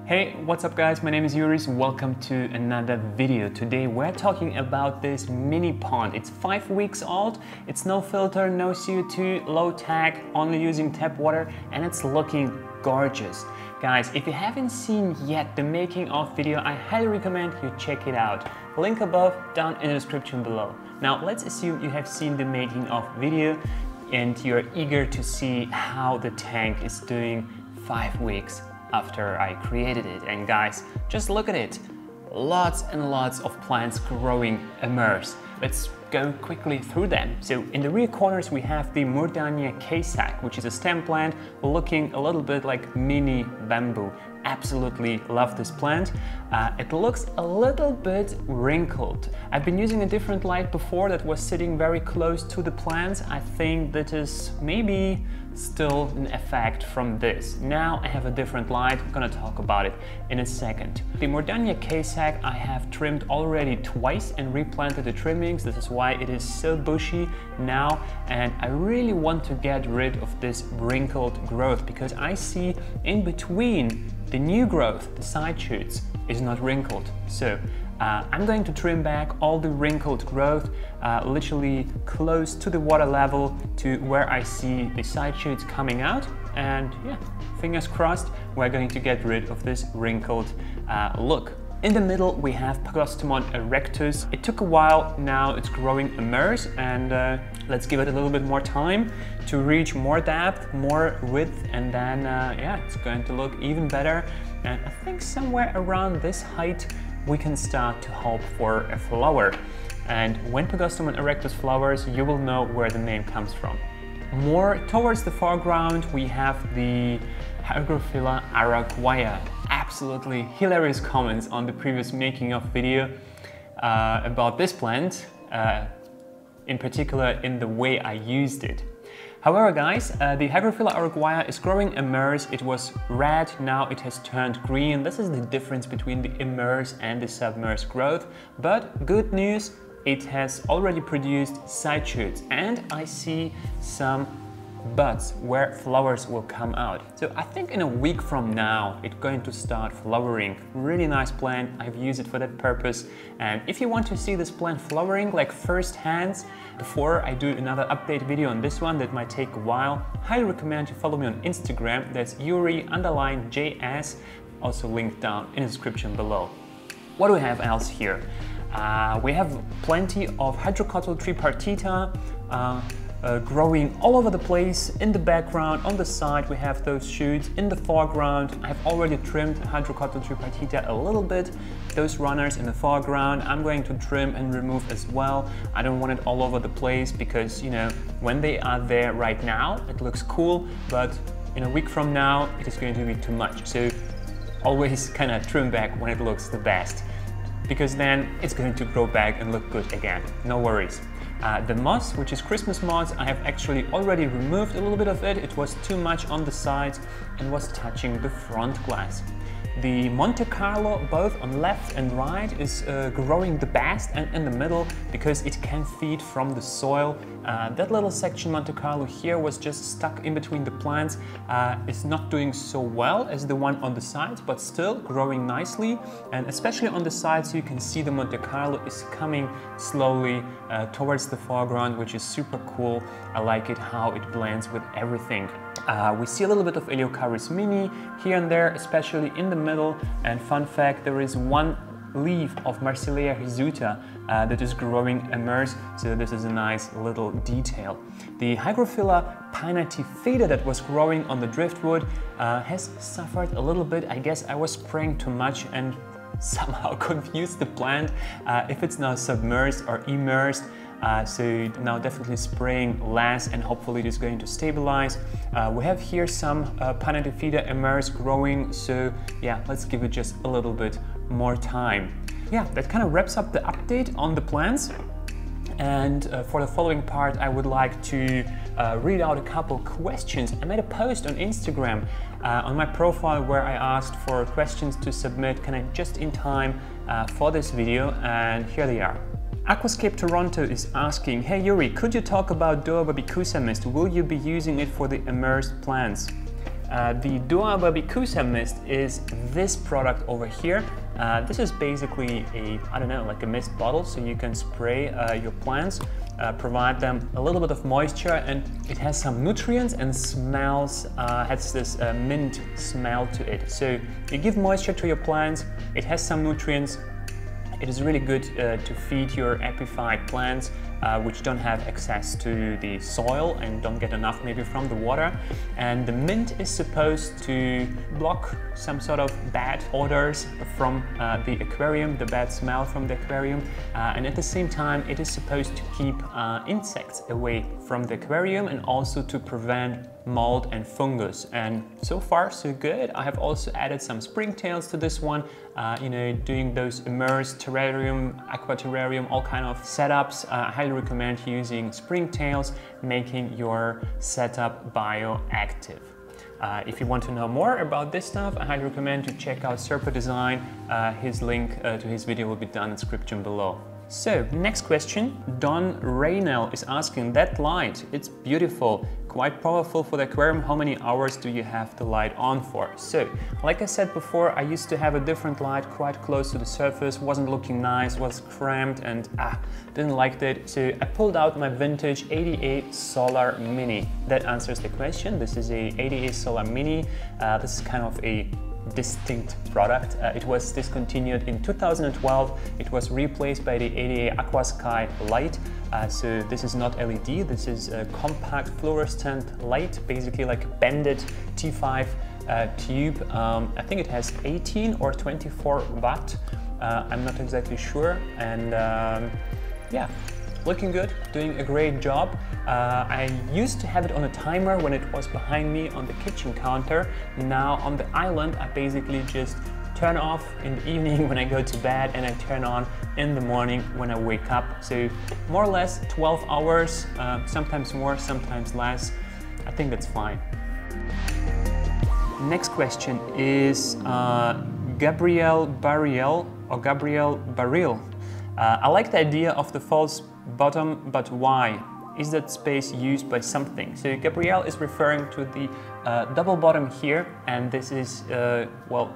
Hey, what's up guys? My name is Jurijs. Welcome to another video. Today we're talking about this mini pond. It's 5 weeks old, it's no filter, no CO2, low tech, only using tap water, and it's looking gorgeous. Guys, if you haven't seen yet the making of video, I highly recommend you check it out. Link above, down in the description below. Now let's assume you have seen the making of video and you're eager to see how the tank is doing 5 weeks after I created it. And guys, just look at it. Lots and lots of plants growing immersed. Let's go quickly through them. So in the rear corners we have the Mosscotton SWAG, which is a stem plant looking a little bit like mini bamboo. Absolutely love this plant. It looks a little bit wrinkled. I've been using a different light before that was sitting very close to the plants. I think that is maybe still an effect from this. Now I have a different light. I'm gonna talk about it in a second. The Mosscotton SWAG I have trimmed already twice and replanted the trimmings. This is why it is so bushy now, and I really want to get rid of this wrinkled growth because I see in between the new growth, the side shoots, is not wrinkled. So I'm going to trim back all the wrinkled growth, literally close to the water level to where I see the side shoots coming out. And yeah, fingers crossed, we're going to get rid of this wrinkled look. In the middle we have Pagostemon erectus. It took a while, now it's growing immersed, and let's give it a little bit more time to reach more depth, more width, and then yeah, it's going to look even better. And I think somewhere around this height we can start to hope for a flower. And when Pagostemon erectus flowers, you will know where the name comes from. More towards the foreground we have the Hygrophila Araguaia. Absolutely hilarious comments on the previous making of video about this plant, in particular in the way I used it. However guys, the Hygrophila Araguaia is growing immersed. It was red, now it has turned green. This is the difference between the immersed and the submersed growth. But good news, it has already produced side shoots, and I see some buds where flowers will come out. So I think in a week from now it's going to start flowering. Really nice plant, I've used it for that purpose. And if you want to see this plant flowering like first hands before I do another update video on this one that might take a while, highly recommend you follow me on Instagram. That's Jurijs, also linked down in the description below. What do we have else here? We have plenty of Hydrocotyle tripartita growing all over the place. In the background, on the side, we have those shoots. In the foreground, I've already trimmed Hydrocotyle tripartita a little bit. Those runners in the foreground, I'm going to trim and remove as well. I don't want it all over the place because, you know, when they are there right now, it looks cool, but in a week from now, it is going to be too much. So always kind of trim back when it looks the best, because then it's going to grow back and look good again. No worries. The moss, which is Christmas moss, I have actually already removed a little bit of it. It was too much on the sides and was touching the front glass. The Monte Carlo, both on left and right, is growing the best, and in the middle because it can feed from the soil. That little section Monte Carlo here was just stuck in between the plants. It's not doing so well as the one on the sides, but still growing nicely. And especially on the sides you can see the Monte Carlo is coming slowly towards the foreground, which is super cool. I like it how it blends with everything. We see a little bit of Eleocharis mini here and there, especially in the middle. And fun fact, there is one leaf of Marsilea hirsuta that is growing immersed, so this is a nice little detail. The Hygrophila pinnatifida that was growing on the driftwood has suffered a little bit. I guess I was spraying too much and somehow confused the plant if it's now submerged or immersed. So now definitely spraying less, and hopefully it is going to stabilize. We have here some pinnatifida immersed growing, so yeah, let's give it just a little bit more time. Yeah, that kind of wraps up the update on the plants. And for the following part, I would like to read out a couple questions. I made a post on Instagram on my profile where I asked for questions to submit kind of just in time for this video, and here they are. Aquascape Toronto is asking, hey Yuri, could you talk about DOOA Wabikusa mist? Will you be using it for the immersed plants? The DOOA Wabikusa mist is this product over here. This is basically a, I don't know, like a mist bottle, so you can spray your plants, provide them a little bit of moisture, and it has some nutrients and smells, has this mint smell to it. So you give moisture to your plants, it has some nutrients. It is really good to feed your epiphyte plants which don't have access to the soil and don't get enough maybe from the water. And the mint is supposed to block some sort of bad odors from the aquarium, the bad smell from the aquarium. And at the same time, it is supposed to keep insects away from the aquarium and also to prevent mold and fungus. And so far so good. I have also added some springtails to this one, you know, doing those immersed terrarium, aquaterrarium, all kind of setups. I highly recommend using springtails, making your setup bioactive. If you want to know more about this stuff, I highly recommend to check out Serpo Design. His link to his video will be down in the description below. So, next question. Don Raynell is asking, that light, it's beautiful, quite powerful for the aquarium. How many hours do you have the light on for? So, like I said before, I used to have a different light quite close to the surface, wasn't looking nice, was cramped, and didn't like it. So I pulled out my vintage 88 Solar Mini. That answers the question. This is a 88 Solar Mini. This is kind of a distinct product. It was discontinued in 2012. It was replaced by the 88 Aqua Sky light. So this is not LED, this is a compact fluorescent light, basically like a bended T5 tube. I think it has 18 or 24 watt. I'm not exactly sure. And yeah, looking good, doing a great job. I used to have it on a timer when it was behind me on the kitchen counter. Now on the island, I basically just turn off in the evening when I go to bed, and I turn on in the morning when I wake up. So more or less 12 hours, sometimes more, sometimes less. I think that's fine. Next question is Gabriel Barriel or Gabriel Baril. I like the idea of the false bottom, but why? Is that space used by something? So Gabrielle is referring to the double bottom here, and this is, well,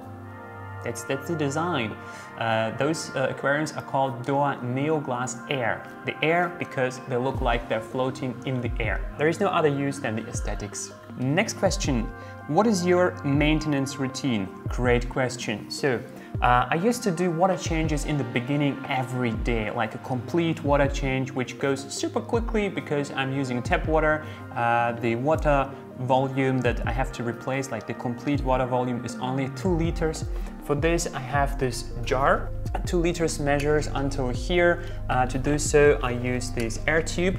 that's the design. Those aquariums are called DOOA Neo Glass Air. The air because they look like they're floating in the air. There is no other use than the aesthetics. Next question. What is your maintenance routine? Great question. So, I used to do water changes in the beginning every day, like a complete water change, which goes super quickly because I'm using tap water. The water volume that I have to replace, like the complete water volume, is only 2 liters. For this, I have this jar, 2 liters measures until here. To do so, I use this air tube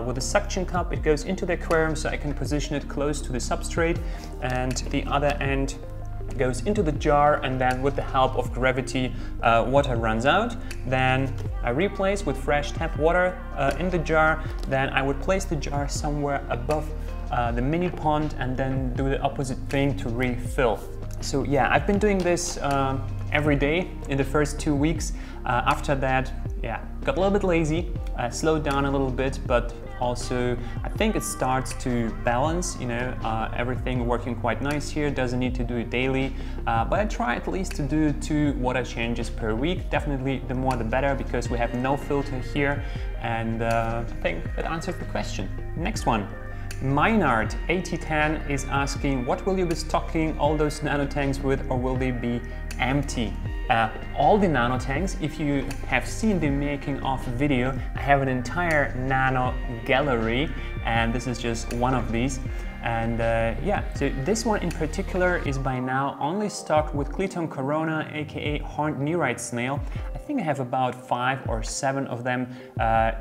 with a suction cup. It goes into the aquarium so I can position it close to the substrate, and the other end goes into the jar, and then with the help of gravity, water runs out. Then I replace with fresh tap water in the jar. Then I would place the jar somewhere above the mini pond and then do the opposite thing to refill. So yeah, I've been doing this every day in the first 2 weeks. After that, yeah, got a little bit lazy, slowed down a little bit, but also I think it starts to balance, you know, everything working quite nice here. Doesn't need to do it daily, but I try at least to do 2 water changes per week. Definitely the more the better, because we have no filter here, and I think that answers the question. Next one. Maynard 8010 is asking, what will you be stocking all those nano tanks with, or will they be empty? All the nano tanks, if you have seen the making of video, I have an entire nano gallery, and this is just one of these. And yeah, so this one in particular is by now only stocked with Cliton corona, aka horned neurite snail. I think I have about 5 or 7 of them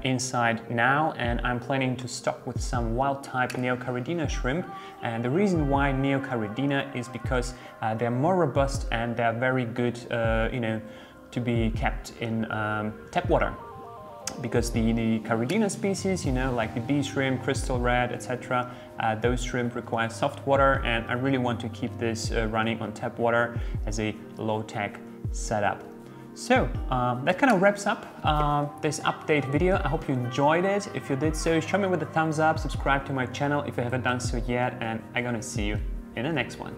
inside now, and I'm planning to stock with some wild type Neocaridina shrimp. And the reason why Neocaridina is because they're more robust and they're very good, you know, to be kept in tap water. Because the Caridina species, you know, like the bee shrimp, crystal red, etc., those shrimp require soft water, and I really want to keep this running on tap water as a low-tech setup. So that kind of wraps up this update video. I hope you enjoyed it. If you did so, show me with a thumbs up, subscribe to my channel if you haven't done so yet, and I'm gonna see you in the next one.